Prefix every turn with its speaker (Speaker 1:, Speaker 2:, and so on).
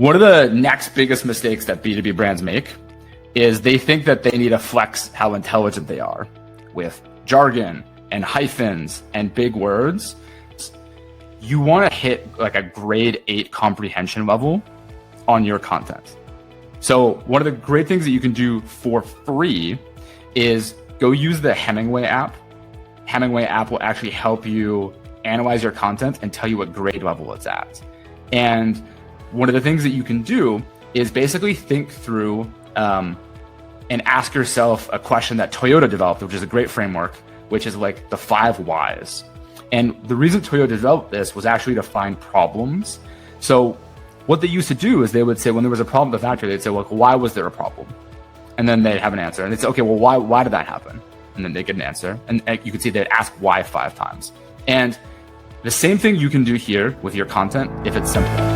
Speaker 1: One of the next biggest mistakes that B2B brands make is they think that they need to flex how intelligent they are with jargon and hyphens and big words. You want to hit like a grade 8 comprehension level on your content. So one of the great things that you can do for free is go use the Hemingway app. Hemingway app will actually help you analyze your content and tell you what grade level it's at. And one of the things that you can do is basically think through and ask yourself a question that Toyota developed, which is a great framework, which is like the 5 whys. And the reason Toyota developed this was actually to find problems. So what they used to do is they would say when there was a problem at the factory, they'd say, well, why was there a problem? And then they'd have an answer. And they'd say, okay, well, why did that happen? And then they get an answer. And you can see they'd ask why 5 times. And the same thing you can do here with your content if it's simple.